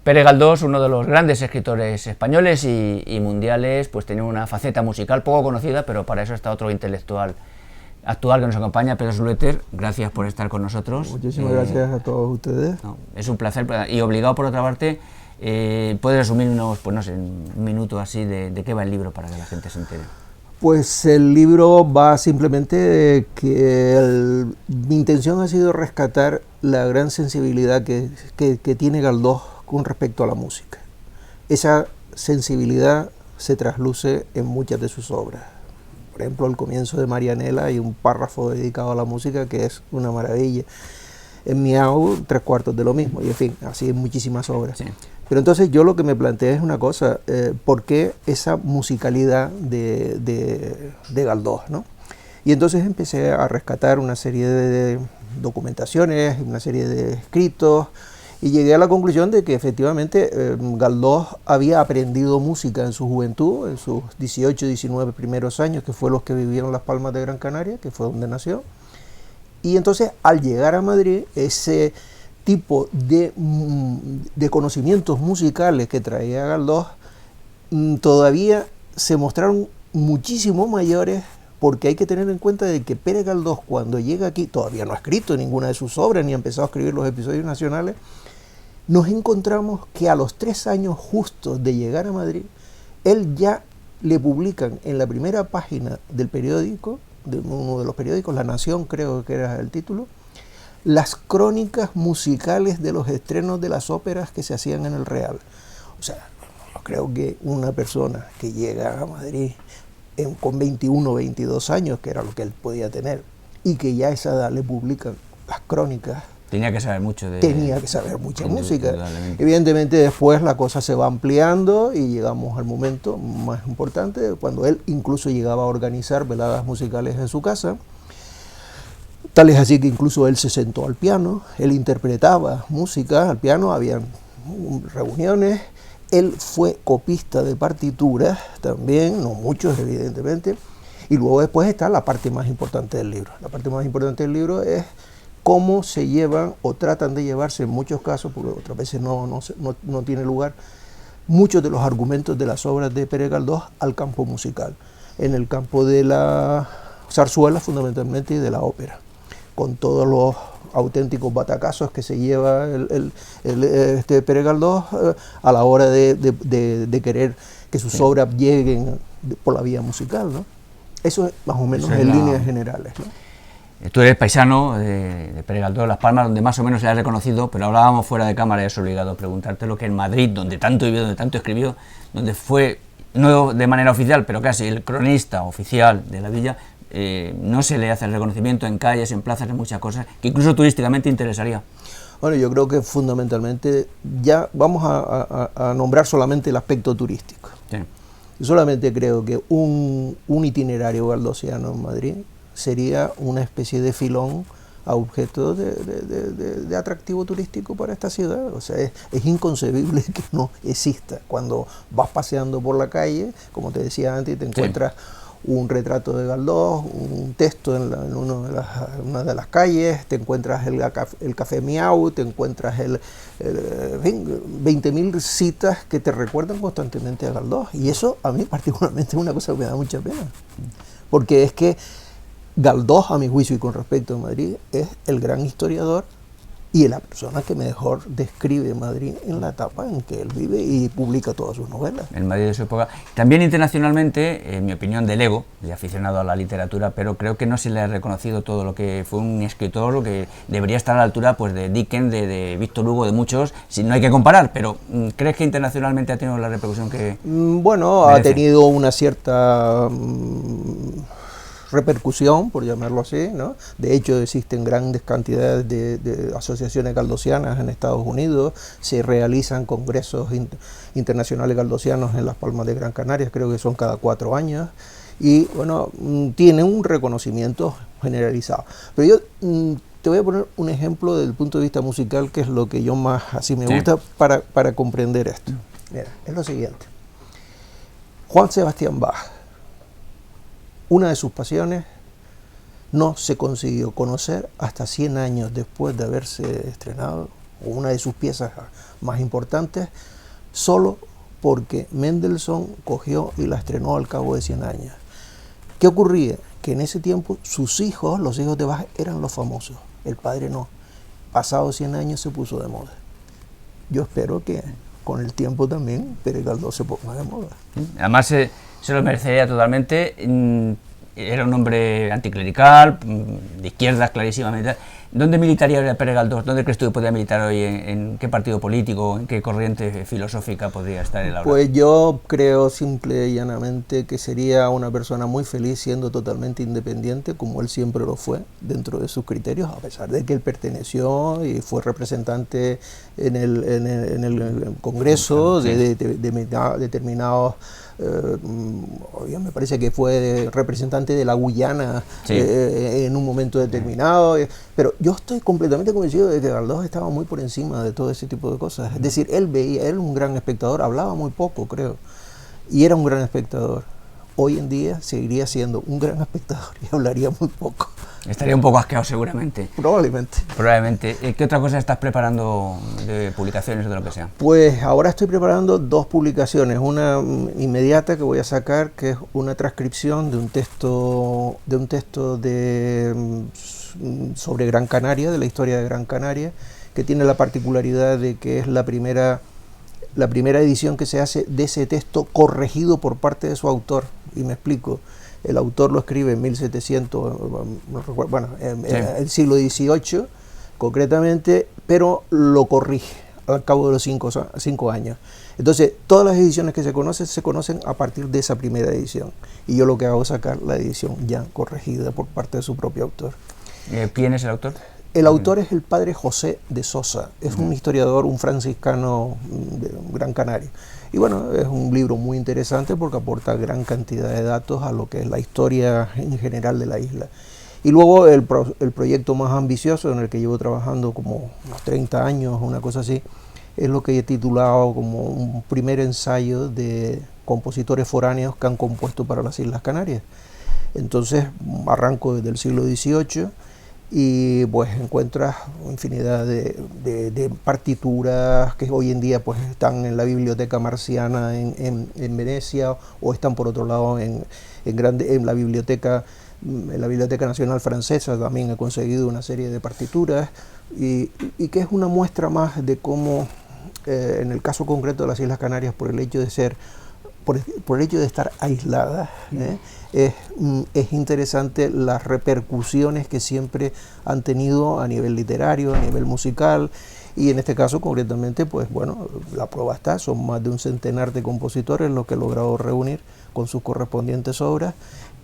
Pere Galdós, uno de los grandes escritores españoles y mundiales, pues tenía una faceta musical poco conocida, pero para eso está otro intelectual actual que nos acompaña, Pedro Sulueter. Gracias por estar con nosotros. Muchísimas gracias a todos ustedes. No, es un placer, y obligado por otra parte, ¿puedes resumirnos, pues no sé, en un minuto así, de qué va el libro para que la gente se entere? Pues el libro va simplemente de que mi intención ha sido rescatar la gran sensibilidad que tiene Galdós con respecto a la música. Esa sensibilidad se trasluce en muchas de sus obras. Por ejemplo, al comienzo de Marianela hay un párrafo dedicado a la música que es una maravilla. En Miau, 3/4 de lo mismo, y en fin, así en muchísimas obras. Sí. Pero entonces yo lo que me planteé es una cosa, ¿por qué esa musicalidad de Galdós, ¿no? Y entonces empecé a rescatar una serie de documentaciones, una serie de escritos, y llegué a la conclusión de que efectivamente Galdós había aprendido música en su juventud, en sus 18, 19 primeros años, que fue los que vivieron Las Palmas de Gran Canaria, que fue donde nació. Y entonces al llegar a Madrid, ese tipo de conocimientos musicales que traía Galdós todavía se mostraron muchísimo mayores, porque hay que tener en cuenta de que Pere Galdós, cuando llega aquí, todavía no ha escrito ninguna de sus obras ni ha empezado a escribir los episodios nacionales. Nos encontramos que a los 3 años justos de llegar a Madrid, él ya le publican en la primera página del periódico, de uno de los periódicos, La Nación creo que era el título, las crónicas musicales de los estrenos de las óperas que se hacían en el Real. O sea, yo creo que una persona que llega a Madrid con 21 o 22 años, que era lo que él podía tener, y que ya a esa edad le publican las crónicas, tenía que saber mucho tenía que saber mucha música. Evidentemente después la cosa se va ampliando y llegamos al momento más importante, cuando él incluso llegaba a organizar veladas musicales en su casa. Tal es así que incluso él se sentó al piano, él interpretaba música al piano, había reuniones, él fue copista de partituras también, no muchos evidentemente, y luego después está la parte más importante del libro. La parte más importante del libro es cómo se llevan o tratan de llevarse en muchos casos, porque otras veces no tiene lugar, muchos de los argumentos de las obras de Pere Galdós al campo musical, en el campo de la zarzuela fundamentalmente y de la ópera, con todos los auténticos batacazos que se lleva Pere Galdós a la hora de querer que sus obras lleguen por la vía musical, ¿no? Eso es más o menos en líneas generales, ¿no? Tú eres paisano de Pere Galdós de Las Palmas, donde más o menos se ha reconocido, pero hablábamos fuera de cámara y es obligado a preguntarte lo que en Madrid, donde tanto vivió, donde tanto escribió, donde fue, no de manera oficial, pero casi el cronista oficial de la villa, no se le hace el reconocimiento en calles, en plazas, en muchas cosas, que incluso turísticamente interesaría. Bueno, yo creo que fundamentalmente ya vamos a nombrar solamente el aspecto turístico. Sí. Yo solamente creo que un itinerario galdosiano en Madrid sería una especie de filón a objeto de atractivo turístico para esta ciudad. O sea, es inconcebible que no exista. Cuando vas paseando por la calle, como te decía antes, te encuentras un retrato de Galdós, un texto en una de las calles, te encuentras el Café Miau, te encuentras 20.000 citas que te recuerdan constantemente a Galdós. Y eso a mí particularmente es una cosa que me da mucha pena, porque es que Galdós, a mi juicio y con respecto a Madrid, es el gran historiador y la persona que mejor describe Madrid en la etapa en que él vive y publica todas sus novelas. El Madrid de su época. También internacionalmente, en mi opinión, de lego, de aficionado a la literatura, pero creo que no se le ha reconocido todo lo que fue un escritor, lo que debería estar a la altura pues de Dickens, de Víctor Hugo, de muchos. Si no hay que comparar, pero ¿crees que internacionalmente ha tenido la repercusión que bueno, merece? Ha tenido una cierta repercusión, por llamarlo así, ¿no? De hecho, existen grandes cantidades de asociaciones galdosianas en Estados Unidos, se realizan congresos internacionales galdosianos en Las Palmas de Gran Canaria, creo que son cada 4 años, y bueno, tienen un reconocimiento generalizado. Pero yo te voy a poner un ejemplo desde el punto de vista musical, que es lo que yo más así me gusta para comprender esto. Mira, es lo siguiente. Juan Sebastián Bach, una de sus pasiones no se consiguió conocer hasta 100 años después de haberse estrenado o una de sus piezas más importantes, solo porque Mendelssohn cogió y la estrenó al cabo de 100 años. ¿Qué ocurría? Que en ese tiempo sus hijos, los hijos de Bach, eran los famosos, el padre no. Pasados 100 años se puso de moda. Yo espero que con el tiempo también Pérez Galdós se ponga de moda. Además se lo merecería totalmente. Era un hombre anticlerical, de izquierdas clarísimamente. ¿Dónde militaría Pérez Galdós? ¿Dónde crees tú que podría militar hoy? ¿En qué partido político? ¿En qué corriente filosófica podría estar él ahora? Pues yo creo simple y llanamente que sería una persona muy feliz siendo totalmente independiente, como él siempre lo fue, dentro de sus criterios, a pesar de que él perteneció y fue representante en el Congreso sí, de determinados... me parece que fue representante de la Guyana, sí, en un momento determinado, pero yo estoy completamente convencido de que Galdós estaba muy por encima de todo ese tipo de cosas. Es decir, él era un gran espectador, hablaba muy poco, creo, y era un gran espectador. Hoy en día seguiría siendo un gran espectador y hablaría muy poco. Estaría un poco asqueado seguramente. Probablemente. Probablemente. ¿Qué otra cosa estás preparando de publicaciones o de lo que sea? Pues ahora estoy preparando 2 publicaciones. Una inmediata que voy a sacar, que es una transcripción de un texto sobre Gran Canaria, de la historia de Gran Canaria, que tiene la particularidad de que es la primera edición que se hace de ese texto corregido por parte de su autor. Y me explico. El autor lo escribe en 1700, el siglo XVIII, concretamente, pero lo corrige al cabo de los 5 años. Entonces, todas las ediciones que se conocen a partir de esa primera edición. Y yo lo que hago es sacar la edición ya corregida por parte de su propio autor. ¿Quién es el autor? El autor es el padre José de Sosa, es un historiador, un franciscano de Gran Canaria. Y bueno, es un libro muy interesante porque aporta gran cantidad de datos a lo que es la historia en general de la isla. Y luego el proyecto más ambicioso, en el que llevo trabajando como unos 30 años, una cosa así, es lo que he titulado como un primer ensayo de compositores foráneos que han compuesto para las Islas Canarias. Entonces arranco desde el siglo XVIII, y pues encuentras infinidad de partituras que hoy en día pues están en la Biblioteca Marciana en Venecia, o están por otro lado en la Biblioteca Nacional Francesa. También he conseguido una serie de partituras y que es una muestra más de cómo en el caso concreto de las Islas Canarias, por el hecho de ser por el hecho de estar aisladas, es interesante las repercusiones que siempre han tenido a nivel literario, a nivel musical, y en este caso concretamente, pues bueno, la prueba está, son más de un centenar de compositores los que he logrado reunir con sus correspondientes obras,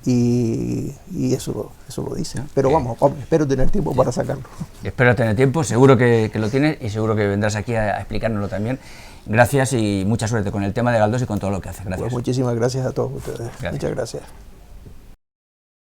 y eso lo dice. Pero vamos, espero tener tiempo para sacarlo. Espero tener tiempo, seguro que lo tienes, y seguro que vendrás aquí a explicárnoslo también. Gracias y mucha suerte con el tema de Galdós y con todo lo que hace. Gracias. Pues muchísimas gracias a todos ustedes. Gracias. Muchas gracias.